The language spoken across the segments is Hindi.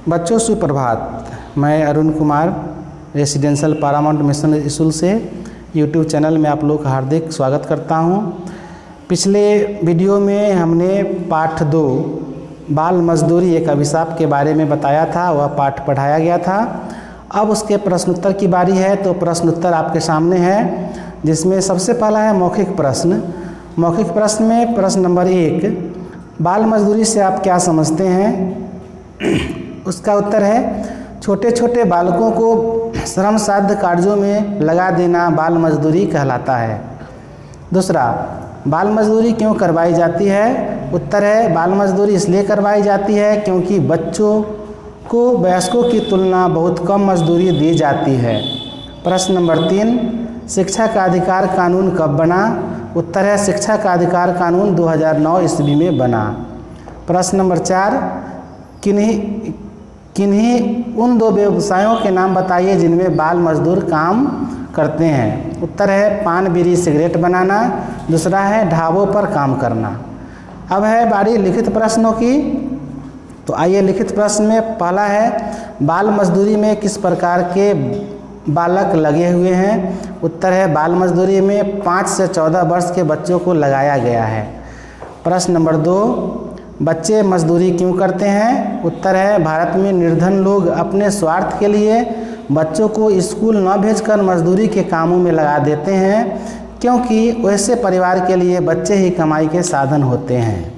बच्चों सुप्रभात। मैं Arun Kumar residential Paramount mission school से यूट्यूब चैनल में आप लोग का हार्दिक स्वागत करता हूं। पिछले वीडियो में हमने पाठ 2 बाल मजदूरी एक अभिशाप के बारे में बताया था, वह पाठ पढ़ाया गया था। अब उसके प्रश्नोत्तर की बारी है, तो प्रश्नोत्तर आपके सामने है, जिसमें सबसे पहला है मौखिक प्रश्न। मौखिक प्रश्न में प्रश्न नंबर 1, बाल मजदूरी से आप क्या समझते हैं? उसका उत्तर है छोटे छोटे बालकों को श्रम साध्य कार्यों में लगा देना बाल मजदूरी कहलाता है। दूसरा, बाल मजदूरी क्यों करवाई जाती है? उत्तर है बाल मजदूरी इसलिए करवाई जाती है क्योंकि बच्चों को वयस्कों की तुलना बहुत कम मजदूरी दी जाती है। प्रश्न नंबर 3, शिक्षा का अधिकार कानून कब बना? उत्तर है शिक्षा का अधिकार कानून 2009 ईस्वी में बना। प्रश्न नंबर 4, किन्हीं उन 2 व्यवसायों के नाम बताइए जिनमें बाल मजदूर काम करते हैं। उत्तर है पान, बीड़ी, सिगरेट बनाना। दूसरा है ढाबों पर काम करना। अब है बारी लिखित प्रश्नों की, तो आइए लिखित प्रश्न में पहला है बाल मजदूरी में किस प्रकार के बालक लगे हुए हैं? उत्तर है बाल मजदूरी में 5 से 14 वर्ष के बच्चों को लगाया गया है। प्रश्न नंबर 2, बच्चे मजदूरी क्यों करते हैं? उत्तर है भारत में निर्धन लोग अपने स्वार्थ के लिए बच्चों को स्कूल न भेजकर मजदूरी के कामों में लगा देते हैं, क्योंकि वैसे परिवार के लिए बच्चे ही कमाई के साधन होते हैं।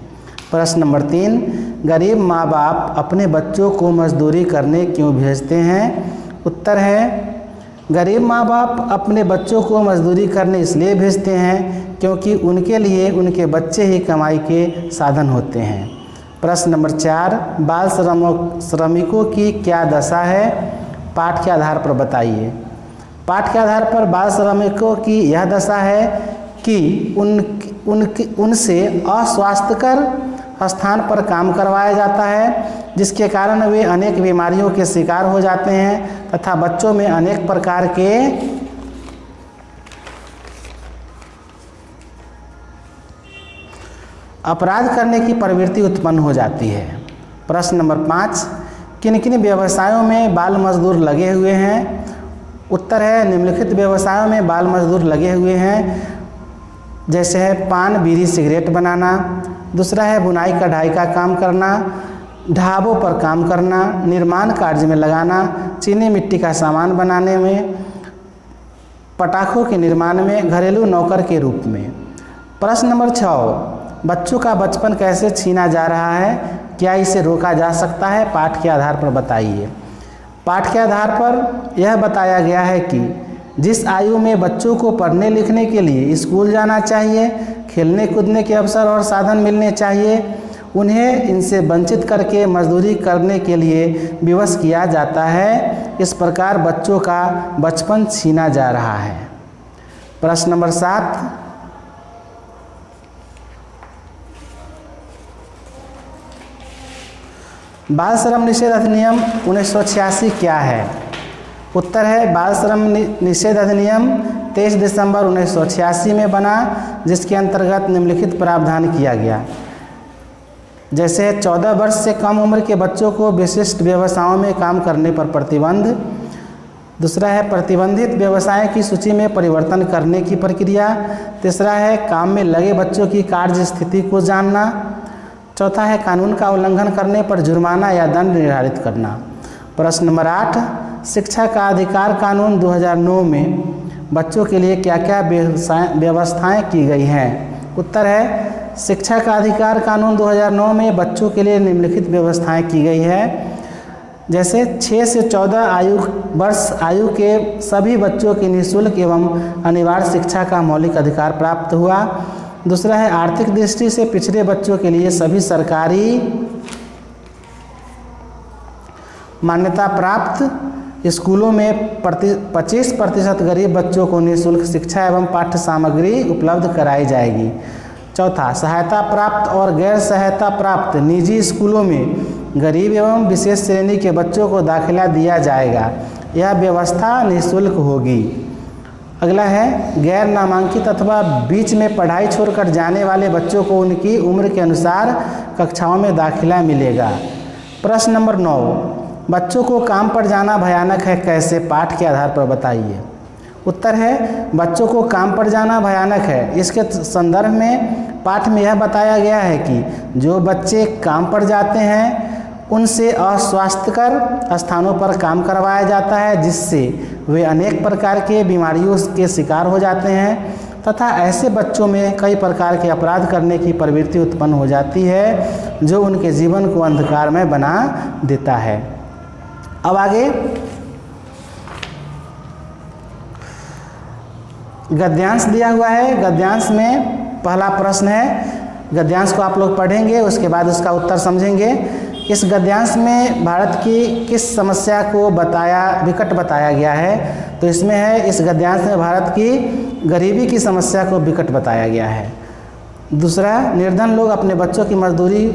प्रश्न नंबर 3, गरीब माँ बाप अपने बच्चों को मजदूरी करने क्यों भेजते हैं? उत्तर है गरीब माँ बाप अपने बच्चों को मजदूरी करने इसलिए भेजते हैं क्योंकि उनके लिए उनके बच्चे ही कमाई के साधन होते हैं। प्रश्न नंबर 4, बाल श्रमिकों की क्या दशा है? पाठ के आधार पर बताइए। पाठ के आधार पर बाल श्रमिकों की यह दशा है कि उनसे अस्वास्थ्यकर स्थान पर काम करवाया जाता है, जिसके कारण वे अनेक बीमारियों के शिकार हो जाते हैं तथा बच्चों में अनेक प्रकार के अपराध करने की प्रवृत्ति उत्पन्न हो जाती है। प्रश्न नंबर 5, किन किन व्यवसायों में बाल मजदूर लगे हुए हैं? उत्तर है निम्नलिखित व्यवसायों में बाल मजदूर लगे हुए हैं, जैसे है पान, बीड़ी, सिगरेट बनाना। दूसरा है बुनाई कढ़ाई का काम करना, ढाबों पर काम करना, निर्माण कार्य में लगाना, चीनी मिट्टी का सामान बनाने में, पटाखों के निर्माण में, घरेलू नौकर के रूप में। प्रश्न नंबर 6, बच्चों का बचपन कैसे छीना जा रहा है? क्या इसे रोका जा सकता है? पाठ के आधार पर बताइए। पाठ के आधार पर यह बताया गया है कि जिस आयु में बच्चों को पढ़ने लिखने के लिए स्कूल जाना चाहिए, खेलने कूदने के अवसर और साधन मिलने चाहिए, उन्हें इनसे वंचित करके मजदूरी करने के लिए विवश किया जाता है। इस प्रकार बच्चों का बचपन छीना जा रहा है। प्रश्न नंबर 7, बाल श्रम निषेध अधिनियम 1986 क्या है? उत्तर है बाल श्रम निषेध अधिनियम 23 दिसंबर 1986 में बना, जिसके अंतर्गत निम्नलिखित प्रावधान किया गया, जैसे 14 वर्ष से कम उम्र के बच्चों को विशिष्ट व्यवसायों में काम करने पर प्रतिबंध। दूसरा है प्रतिबंधित व्यवसाय की सूची में परिवर्तन करने की प्रक्रिया। तीसरा है काम में लगे बच्चों की कार्य स्थिति को जानना। चौथा है कानून का उल्लंघन करने पर जुर्माना या दंड निर्धारित करना। प्रश्न नंबर 8, शिक्षा का अधिकार कानून 2009 में बच्चों के लिए क्या क्या व्यवस्थाएं की गई हैं? उत्तर है शिक्षा का अधिकार कानून 2009 में बच्चों के लिए निम्नलिखित व्यवस्थाएं की गई है, जैसे 6 से 14 वर्ष आयु के सभी बच्चों की निःशुल्क एवं अनिवार्य शिक्षा का मौलिक अधिकार प्राप्त हुआ। दूसरा है आर्थिक दृष्टि से पिछड़े बच्चों के लिए सभी सरकारी मान्यता प्राप्त स्कूलों में 25% गरीब बच्चों को निःशुल्क शिक्षा एवं पाठ्य सामग्री उपलब्ध कराई जाएगी। चौथा, सहायता प्राप्त और गैर सहायता प्राप्त निजी स्कूलों में गरीब एवं विशेष श्रेणी के बच्चों को दाखिला दिया जाएगा। यह व्यवस्था निःशुल्क होगी। अगला है गैर नामांकित अथवा बीच में पढ़ाई छोड़कर जाने वाले बच्चों को उनकी उम्र के अनुसार कक्षाओं में दाखिला मिलेगा। प्रश्न नंबर 9, बच्चों को काम पर जाना भयानक है, कैसे? पाठ के आधार पर बताइए। उत्तर है बच्चों को काम पर जाना भयानक है। इसके संदर्भ में पाठ में यह बताया गया है कि जो बच्चे काम पर जाते हैं उनसे अस्वास्थ्यकर स्थानों पर काम करवाया जाता है, जिससे वे अनेक प्रकार के बीमारियों के शिकार हो जाते हैं तथा ऐसे बच्चों में कई प्रकार के अपराध करने की प्रवृत्ति उत्पन्न हो जाती है, जो उनके जीवन को अंधकारमय बना देता है। अब आगे गद्यांश दिया हुआ है। गद्यांश में पहला प्रश्न है, गद्यांश को आप लोग पढ़ेंगे, उसके बाद उसका उत्तर समझेंगे। इस गद्यांश में भारत की किस समस्या को विकट बताया गया है? तो इसमें है, इस गद्यांश में भारत की गरीबी की समस्या को विकट बताया गया है। दूसरा, निर्धन लोग अपने बच्चों की मजदूरी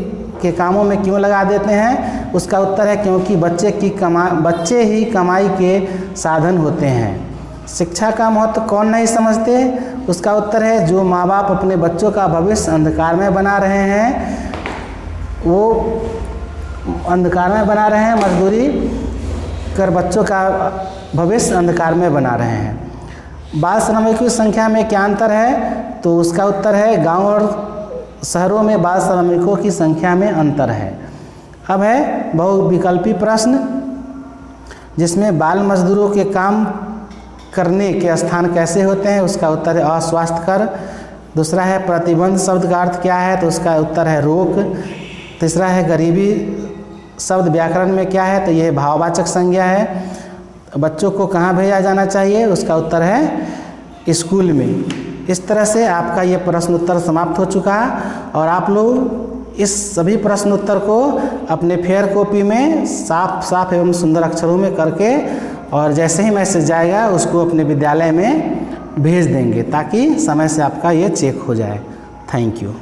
के कामों में क्यों लगा देते हैं? उसका उत्तर है क्योंकि बच्चे ही कमाई के साधन होते हैं। शिक्षा का महत्व कौन नहीं समझते? उसका उत्तर है जो माँ बाप अपने बच्चों का भविष्य अंधकार में बना रहे हैं, वो अंधकार में बना रहे हैं, मजदूरी कर बच्चों का भविष्य अंधकार में बना रहे हैं। बाल श्रमिकों की संख्या में क्या अंतर है? तो उसका उत्तर है गांव और शहरों में बाल श्रमिकों की संख्या में अंतर है। अब है बहुविकल्पी प्रश्न, जिसमें बाल मजदूरों के काम करने के स्थान कैसे होते हैं? उसका उत्तर है अस्वास्थ्यकर। दूसरा है प्रतिबंध शब्द का अर्थ क्या है? तो उसका उत्तर है रोक। तीसरा है गरीबी शब्द व्याकरण में क्या है? तो यह भाववाचक संज्ञा है। बच्चों को कहाँ भेजा जाना चाहिए? उसका उत्तर है स्कूल में। इस तरह से आपका ये प्रश्न उत्तर समाप्त हो चुका है और आप लोग इस सभी प्रश्न उत्तर को अपने फेयर कॉपी में साफ एवं सुंदर अक्षरों में करके और जैसे ही मैसेज जाएगा उसको अपने विद्यालय में भेज देंगे, ताकि समय से आपका ये चेक हो जाए। Thank you.